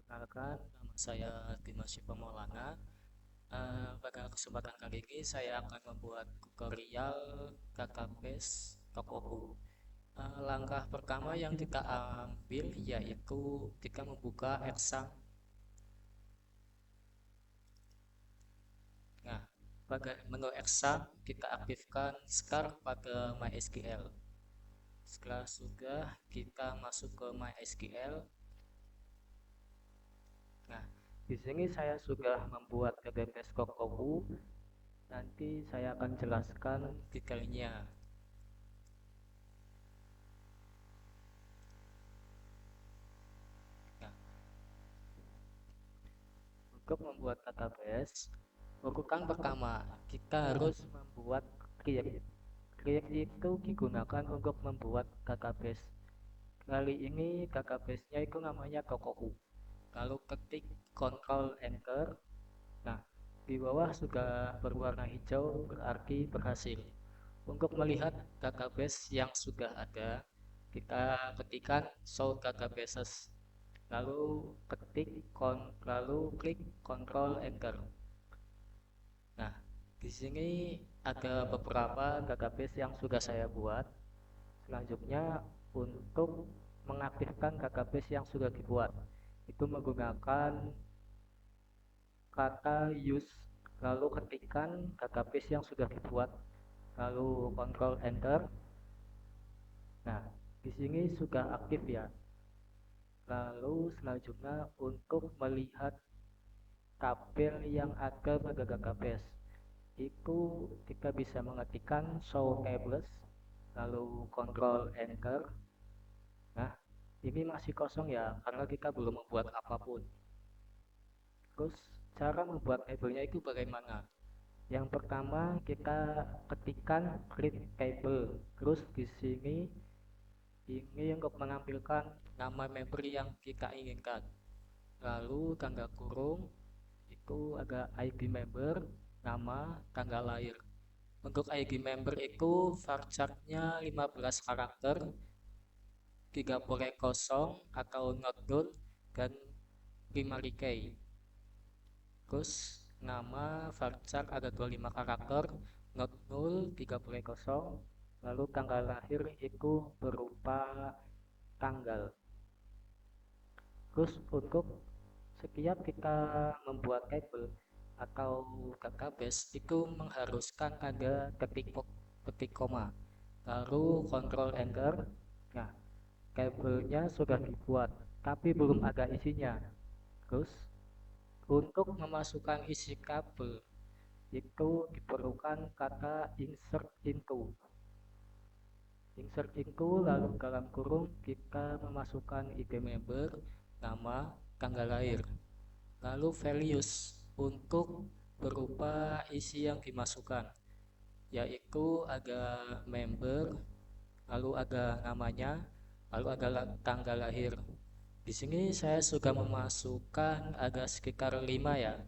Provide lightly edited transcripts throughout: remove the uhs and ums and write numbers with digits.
Perkenalkan, nama saya Dimas Syifa Maulana. Pada kesempatan kali ini saya akan membuat tutorial database Tokoku. Langkah pertama yang kita ambil yaitu kita membuka Excel. Nah, pada menu Excel kita aktifkan Scar pada MySQL. Setelah sudah kita masuk ke MySQL. Nah, di sini saya sudah membuat database Tokoku. Nanti saya akan jelaskan detailnya. Nah, untuk membuat database, urutan pertama kita harus membuat create. Create itu digunakan untuk membuat database. Kali ini database-nya itu namanya Tokoku. Lalu ketik Ctrl Enter. Nah, di bawah sudah berwarna hijau berarti berhasil. Untuk melihat database yang sudah ada, kita ketikkan show databases. Lalu lalu klik Ctrl Enter. Nah, di sini ada beberapa database yang sudah saya buat. Selanjutnya, untuk mengaktifkan database yang sudah dibuat, itu menggunakan kata use, lalu ketikkan database yang sudah dibuat, lalu Ctrl Enter. Nah, di sini sudah aktif ya. Lalu selanjutnya untuk melihat tabel yang ada pada database itu kita bisa mengetikkan show tables lalu Ctrl Enter. Nah, ini masih kosong ya karena kita belum membuat apapun. Terus cara membuat tabelnya itu bagaimana? Yang pertama kita ketikkan create table. Terus di sini ini untuk menampilkan nama member yang kita inginkan. Lalu tanda kurung itu ada ID member, nama, tanggal lahir. Untuk ID member itu varchar-nya 15 karakter, 30 kosong atau not null, dan primary key. Terus nama varchar ada 25 karakter, not null, 30 kosong, lalu tanggal lahir itu berupa tanggal. Terus untuk setiap kita membuat table atau database itu mengharuskan ada ketik koma lalu Ctrl Enter. Nah, tabelnya sudah dibuat tapi belum ada isinya. Terus untuk memasukkan isi tabel itu diperlukan kata insert into lalu dalam kurung kita memasukkan ID member, nama, tanggal lahir. Lalu values untuk berupa isi yang dimasukkan, yaitu ada member, lalu ada namanya, lalu ada tanggal lahir. Di sini saya sudah memasukkan ada sekitar 5 ya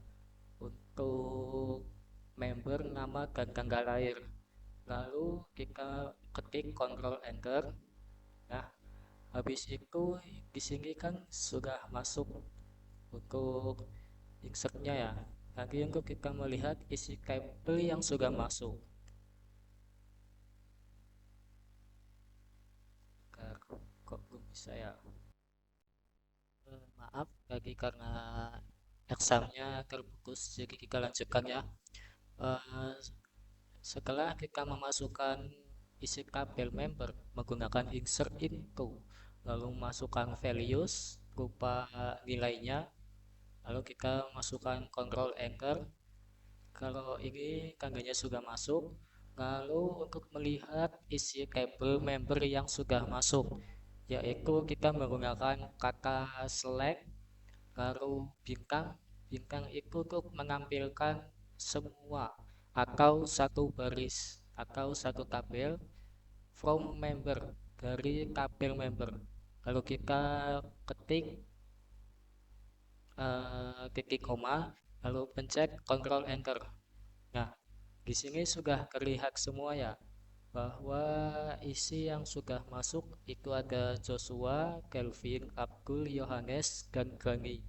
untuk member, nama, dan tanggal lahir. Lalu kita ketik Ctrl Enter. Nah, habis itu di sini kan sudah masuk untuk insertnya ya. Nanti untuk kita melihat isi tabel yang sudah masuk. Kok belum bisa ya? Maaf bagi karena examnya terputus, jadi kita lanjutkan ya. Eh, Setelah kita memasukkan isi tabel member menggunakan insert into, lalu masukkan values berupa nilainya, lalu kita masukkan Ctrl Enter. Kalau ini tandanya sudah masuk, lalu untuk melihat isi tabel member yang sudah masuk, yaitu kita menggunakan kata select, lalu bintang. Bintang itu untuk menampilkan semua atau satu baris atau satu tabel from member, dari tabel member. Lalu kita ketik titik koma, lalu pencet Ctrl Enter. Nah, di sini sudah terlihat semua ya, bahwa isi yang sudah masuk itu ada Joshua, Kelvin, Abdul, Yohanes, dan Gani.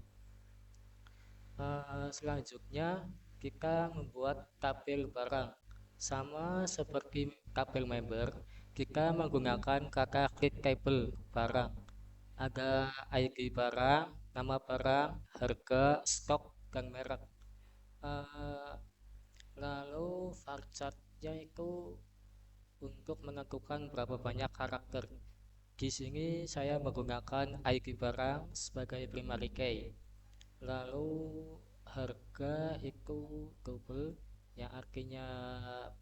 Selanjutnya kita membuat tabel barang. Sama seperti tabel member, kita menggunakan kata klik table barang. Ada ID barang, nama barang, harga, stok, dan merek. Eh, Lalu varchartnya itu untuk menentukan berapa banyak karakter. Di sini saya menggunakan ID barang sebagai primary key. Lalu harga itu double yang artinya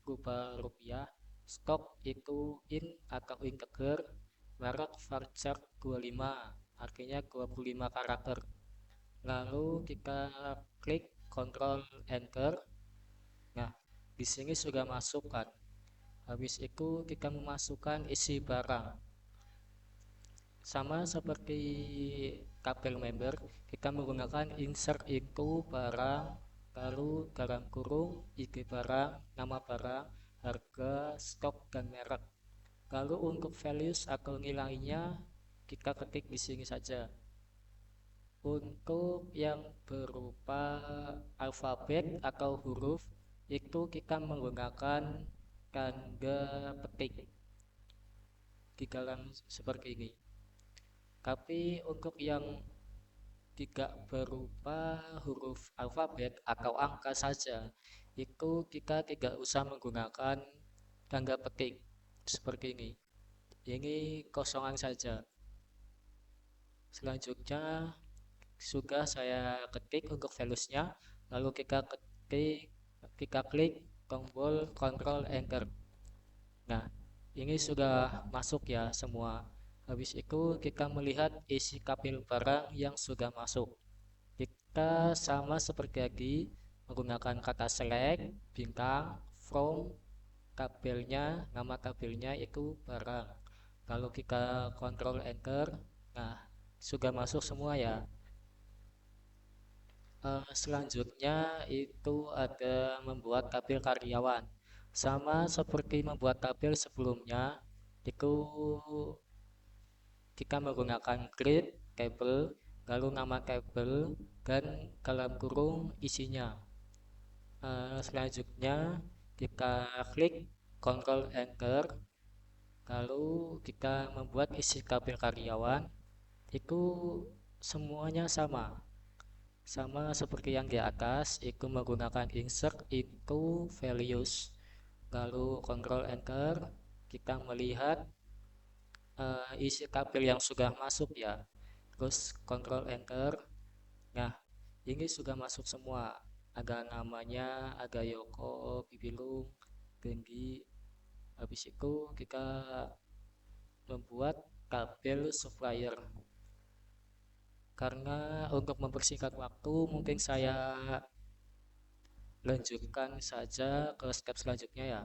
berubah rupiah. Stok itu in atau integer. Merek varchar 25 artinya 25 karakter. Lalu kita klik Ctrl Enter. Nah, di sini sudah masuk kan. Habis itu kita memasukkan isi barang. Sama seperti tabel member, kita menggunakan insert itu barang, lalu dalam kurung ID barang, nama barang, harga, stok, dan merek. Lalu untuk values atau nilainya kita ketik di sini saja. Untuk yang berupa alfabet atau huruf itu kita menggunakan tanda petik di dalam seperti ini. Tapi untuk yang tidak berupa huruf alfabet atau angka saja, itu kita tidak usah menggunakan tanda petik seperti ini. Ini kosongan saja. Selanjutnya sudah saya ketik untuk valuesnya, lalu kita klik tombol Ctrl Enter. Nah, ini sudah masuk ya semua. Habis itu kita melihat isi tabel barang yang sudah masuk. Kita sama seperti tadi menggunakan kata select, bintang, from, tabelnya, nama tabelnya itu barang. Lalu kita Ctrl Enter. Nah, sudah masuk semua ya. Selanjutnya itu ada membuat tabel karyawan. Sama seperti membuat tabel sebelumnya, itu kita menggunakan create table, lalu nama table, dan dalam kurung isinya. Selanjutnya kita klik Ctrl Enter, lalu kita membuat isi tabel karyawan. Itu semuanya sama seperti yang di atas, itu menggunakan insert into values. Lalu Ctrl Enter, kita melihat isi tabel yang sudah masuk ya. Terus Ctrl Enter. Nah, ini sudah masuk semua. Ada namanya, ada Yoko, Bibilung, Gengi. Habis itu kita membuat tabel supplier. Karena untuk mempersingkat waktu, mungkin saya lanjutkan saja ke step selanjutnya ya.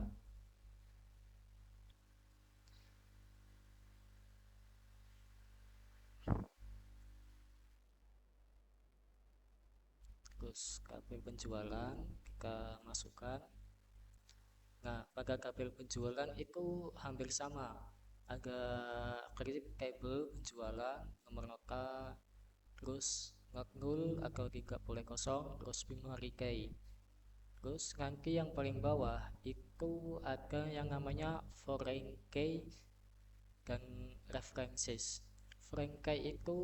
Terus tabel penjualan kita masukkan. Nah, pada tabel penjualan itu hampir sama. Ada kredit table penjualan, nomor nota, terus not null atau tidak boleh kosong, terus primary key. Terus nanti yang paling bawah itu ada yang namanya foreign key dan references. Foreign key itu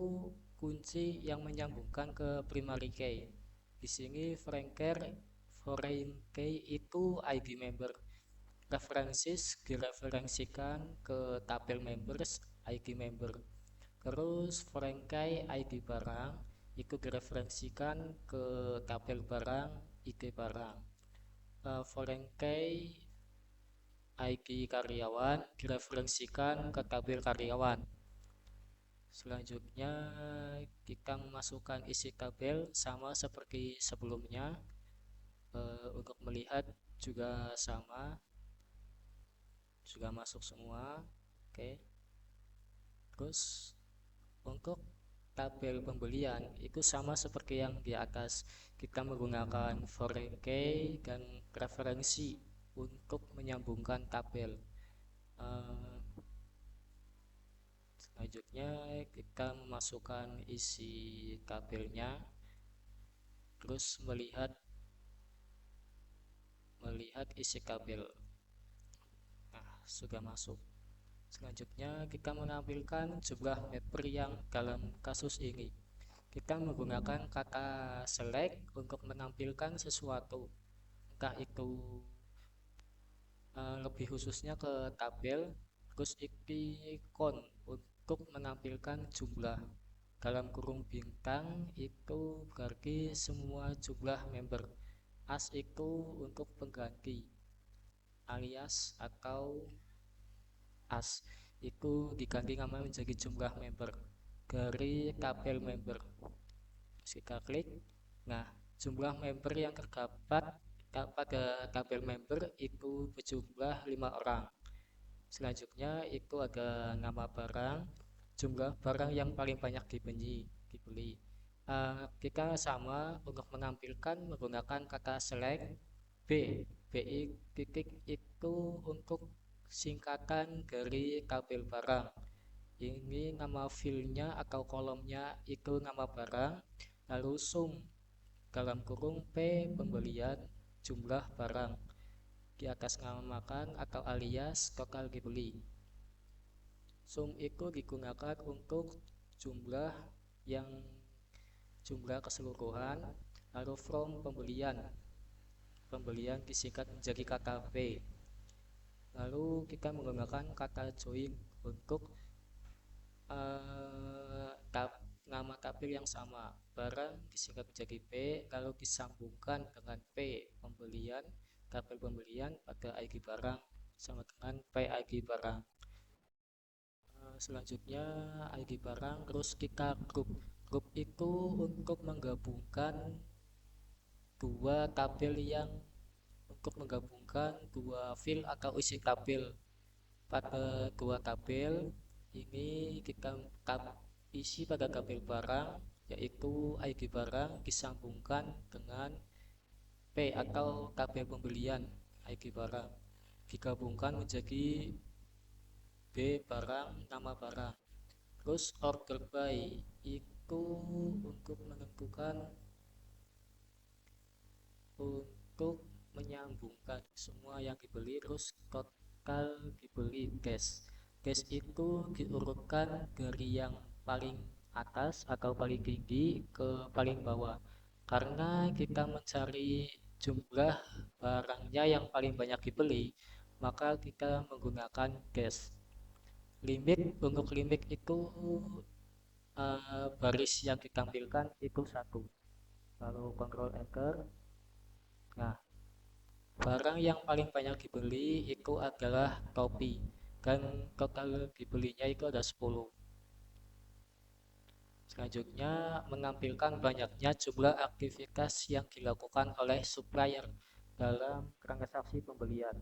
kunci yang menyambungkan ke primary key. Di sini foreign key itu ID member. References direferensikan ke tabel members ID member. Terus foreign key ID barang itu direferensikan ke tabel barang ID barang. Foreign key ID karyawan direferensikan ke tabel karyawan. Selanjutnya kita memasukkan isi tabel sama seperti sebelumnya. Untuk melihat juga sama, sudah masuk semua. Oke. Terus untuk tabel pembelian itu sama seperti yang di atas. Kita menggunakan foreign key dan referensi untuk menyambungkan tabel. Selanjutnya kita memasukkan isi tabelnya. terus melihat isi kabel. Nah, sudah masuk. Selanjutnya kita menampilkan jumlah member yang dalam kasus ini. Kita menggunakan kata select untuk menampilkan sesuatu, entah itu lebih khususnya ke tabel, terus icon untuk menampilkan jumlah dalam kurung bintang itu berarti semua jumlah member. As itu untuk pengganti, alias atau as itu diganti nama menjadi jumlah member dari tabel member. Terus kita klik. Nah, jumlah member yang terdapat pada tabel member itu berjumlah 5 orang. Selanjutnya itu ada nama barang, jumlah barang yang paling banyak dibeli. Kita sama untuk menampilkan menggunakan kata select B. BI titik itu untuk singkatan dari tabel barang. Ini nama filenya atau kolomnya itu nama barang, lalu sum dalam kurung P pembelian jumlah barang di atas namakan atau alias total dibeli. Sum itu digunakan untuk jumlah yang jumlah keseluruhan, lalu from pembelian disingkat menjadi kata P. Lalu kita menggunakan kata join untuk nama tabel yang sama, barang disingkat menjadi P lalu disambungkan dengan P pembelian, tabel pembelian pada ID barang sama dengan P ID barang. Selanjutnya ID barang, terus kita grup itu untuk menggabungkan dua tabel yang untuk menggabungkan dua file atau isi tabel. Pada dua tabel ini kita isi pada tabel barang yaitu ID barang disambungkan dengan P atau tabel pembelian ID barang digabungkan menjadi B barang nama barang. Terus order by itu untuk menentukan untuk menyambungkan semua yang dibeli terus total dibeli cash. Cash itu diurutkan dari yang paling atas atau paling tinggi ke paling bawah karena kita mencari jumlah barangnya yang paling banyak dibeli, maka kita menggunakan cash. Untuk limit itu baris yang ditampilkan itu satu, lalu kontrol enter. Nah, barang yang paling banyak dibeli itu adalah topi dan total dibelinya itu ada 10. Selanjutnya menampilkan banyaknya jumlah aktivitas yang dilakukan oleh supplier dalam transaksi pembelian.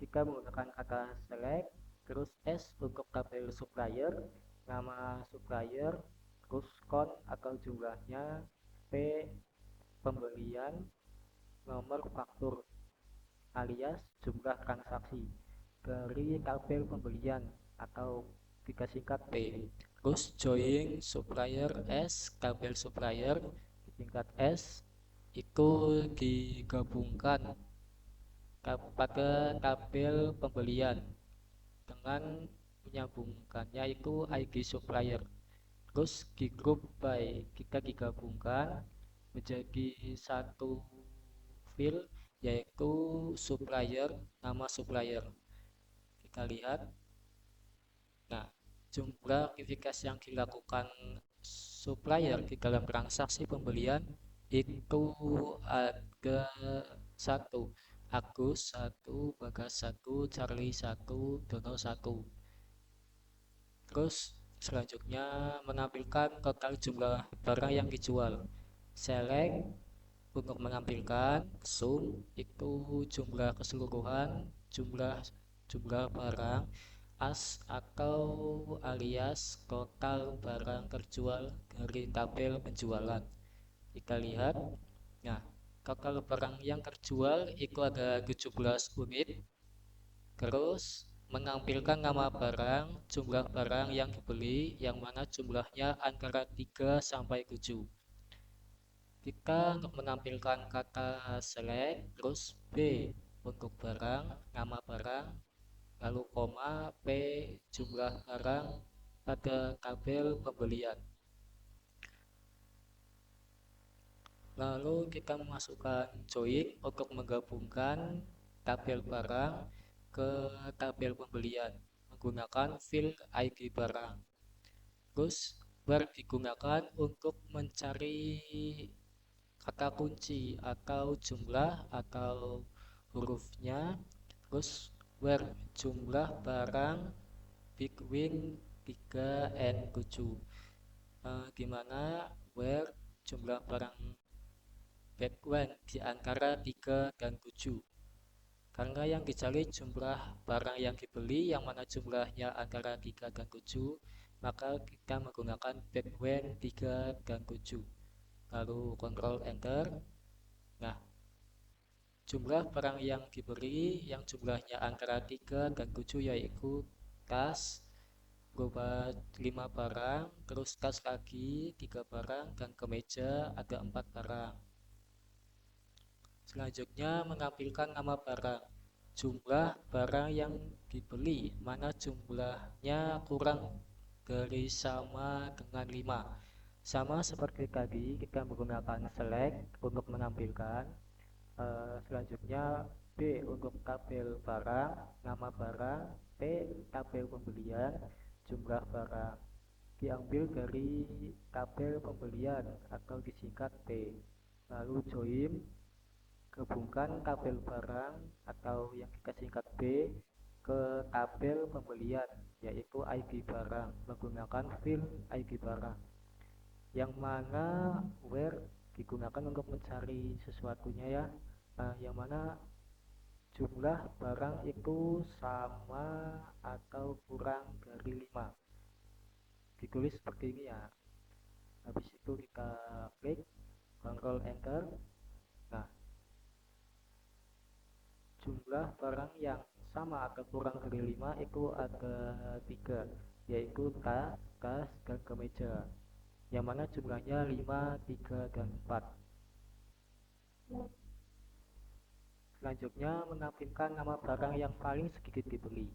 Jika menggunakan kata select, terus S untuk tabel supplier, nama supplier, terus count atau jumlahnya, P pembelian, nomor faktur alias jumlah transaksi dari tabel pembelian atau disingkat P. Terus join supplier S, tabel supplier disingkat S itu digabungkan pada tabel pembelian dengan menyambungkannya itu ID supplier. Terus di group by kita digabungkan menjadi satu file yaitu supplier, nama supplier. Kita lihat. Nah, jumlah aktivitas yang dilakukan supplier di dalam transaksi pembelian itu ada satu, Agus 1, Bagas 1, Charlie 1, Dono 1. Terus selanjutnya menampilkan total jumlah barang yang dijual. Select untuk menampilkan sum itu jumlah keseluruhan, jumlah barang, as atau alias total barang terjual dari tabel penjualan. Kita lihat. Nah, total barang yang terjual itu ada 17 unit. Terus menampilkan nama barang, jumlah barang yang dibeli yang mana jumlahnya antara 3 sampai 7. Kita untuk menampilkan kata select, terus B untuk barang, nama barang, lalu koma, P jumlah barang pada tabel pembelian. Lalu kita memasukkan join untuk menggabungkan tabel barang ke tabel pembelian menggunakan field ID barang. Terus where digunakan untuk mencari kata kunci atau jumlah atau hurufnya. Terus where jumlah barang big wing 3 and 7. Gimana where jumlah barang big wing di antara 3 dan 7. Karena yang dicari jumlah barang yang dibeli yang mana jumlahnya antara 3 dan 7, maka kita menggunakan backwend 3 dan 7. Lalu Ctrl Enter. Nah, jumlah barang yang dibeli yang jumlahnya antara 3 dan 7 yaitu tas berupa 5 barang, terus tas lagi 3 barang, dan kemeja ada 4 barang. Selanjutnya menampilkan nama barang, jumlah barang yang dibeli, mana jumlahnya kurang dari sama dengan 5. Sama seperti tadi kita menggunakan select untuk menampilkan. Selanjutnya B untuk tabel barang, nama barang, T tabel pembelian, jumlah barang. Diambil dari tabel pembelian atau disingkat T. Lalu join, gabungkan tabel barang atau yang kita singkat B ke tabel pembelian yaitu ID barang menggunakan field ID barang, yang mana where digunakan untuk mencari sesuatunya ya, yang mana jumlah barang itu sama atau kurang dari 5, ditulis seperti ini ya. Habis itu kita klik Ctrl Enter. Nah, jumlah barang yang sama atau kurang dari 5 itu ada 3, yaitu tas, dan kemeja, yang mana jumlahnya 5, 3, dan 4. Selanjutnya menampilkan nama barang yang paling sedikit dibeli.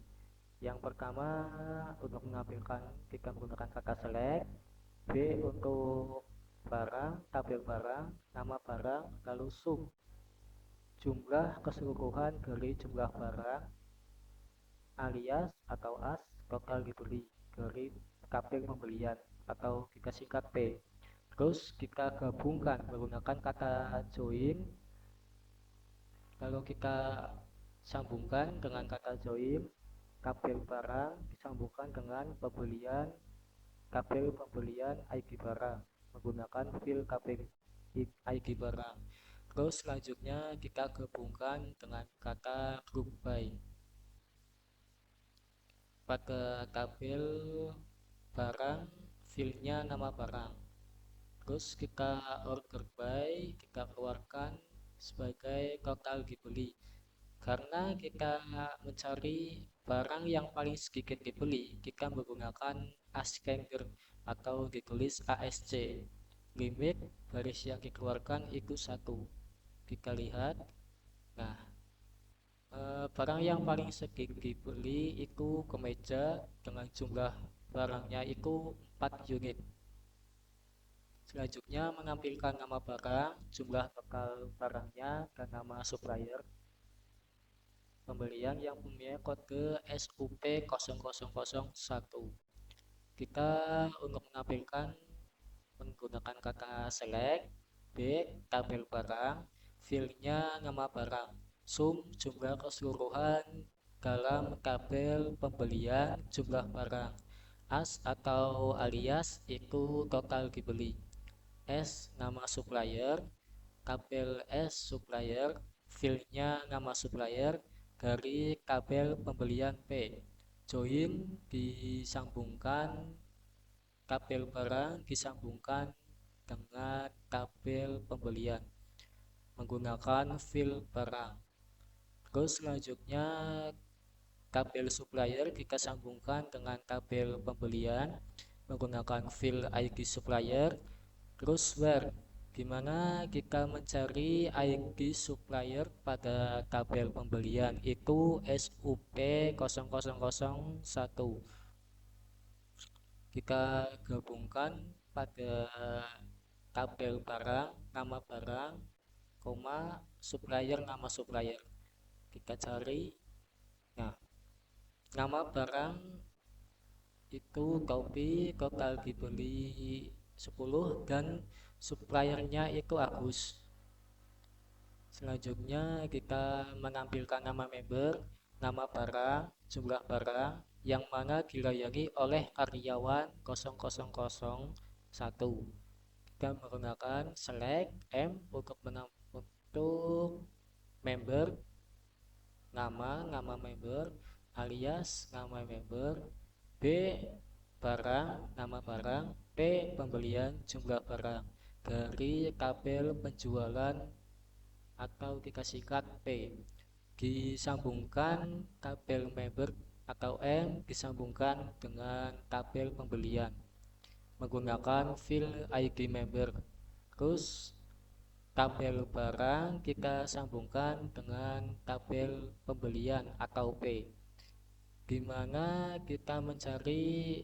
Yang pertama untuk menampilkan kita menggunakan kata select, B untuk barang, tabel barang, nama barang, lalu sum jumlah keseluruhan dari jumlah barang alias atau as total dibeli dari tabel pembelian atau kita singkat P. Terus kita gabungkan menggunakan kata join. Lalu kita sambungkan dengan kata join tabel barang disambungkan dengan pembelian tabel pembelian ID barang menggunakan field tabel ID barang. Terus selanjutnya kita gabungkan dengan kata group by pada tabel barang, fieldnya nama barang. Terus kita order by, kita keluarkan sebagai total dibeli. Karena kita mencari barang yang paling sedikit dibeli, kita menggunakan ASCII atau ditulis ASC. Limit baris yang dikeluarkan itu 1. Kita lihat. Nah, barang yang paling sedikit dibeli itu kemeja dengan jumlah barangnya itu 4 unit. Selanjutnya menampilkan nama barang, jumlah total barangnya, dan nama supplier pembelian yang punya kode SUP0001. Kita untuk menampilkan menggunakan kata select, B tabel barang, fieldnya nama barang, sum jumlah keseluruhan dalam tabel pembelian jumlah barang, as atau alias itu total dibeli, S nama supplier, tabel S supplier, fieldnya nama supplier dari tabel pembelian P. Join disambungkan tabel barang disambungkan dengan tabel pembelian menggunakan field barang. Terus selanjutnya tabel supplier kita sambungkan dengan tabel pembelian menggunakan field ID supplier. Terus where Gimana kita mencari ID supplier pada tabel pembelian itu SUP0001. Kita gabungkan pada tabel barang, nama barang, koma, supplier, nama supplier. Kita cari. Nah, nama barang itu kopi, total dibeli 10 dan suppliernya itu Agus. Selanjutnya kita menampilkan nama member, nama barang, jumlah barang yang mana dilayani oleh karyawan 0001. Kita menggunakan select M untuk member, nama member, alias nama member, B barang, nama barang, P pembelian, jumlah barang dari tabel penjualan atau kita singkat P. Disambungkan tabel member atau M disambungkan dengan tabel pembelian menggunakan field ID member. Terus tabel barang kita sambungkan dengan tabel pembelian atau P. Dimana kita mencari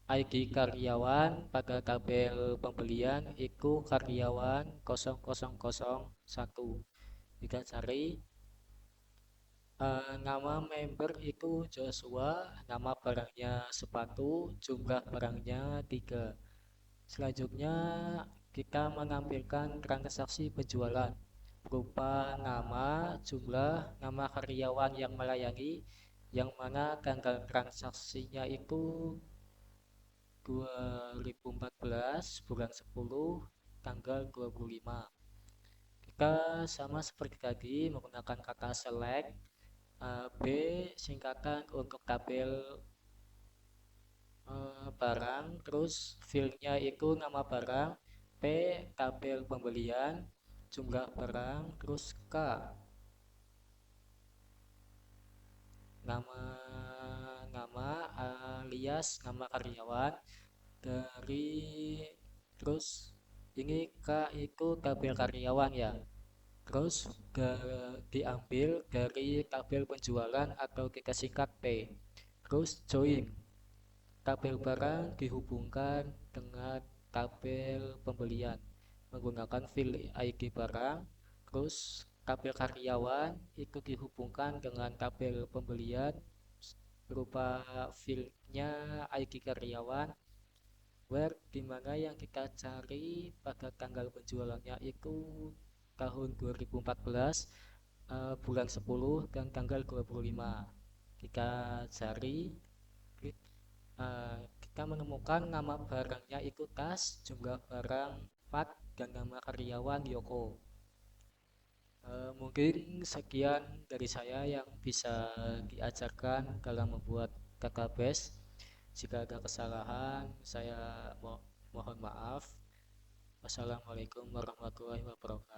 ID karyawan pada tabel pembelian itu karyawan 0001. Kita cari nama member itu Joshua, nama barangnya sepatu, jumlah barangnya 3. Selanjutnya kita menampilkan transaksi penjualan berupa nama, jumlah, nama karyawan yang melayani, yang mana tanggal transaksinya itu 2014 bulan 10 tanggal 25. Kita sama seperti tadi menggunakan kata select, B singkatan untuk tabel barang, terus fieldnya itu nama barang, P tabel pembelian, jumlah barang, terus K nama alias nama karyawan dari, terus ini K itu tabel karyawan ya, terus diambil dari tabel penjualan atau kita singkat P. Terus join tabel barang dihubungkan dengan tabel pembelian menggunakan field ID barang, terus tabel karyawan itu dihubungkan dengan tabel pembelian berupa fieldnya ID karyawan, where dimana yang kita cari pada tanggal penjualannya itu tahun 2014 bulan 10 dan tanggal 25. Kita cari, kita menemukan nama barangnya itu tas, jumlah barang 4 dan nama karyawan Yoko. Mungkin sekian dari saya yang bisa diajarkan dalam membuat database. Jika ada kesalahan saya mohon maaf. Wassalamualaikum warahmatullahi wabarakatuh.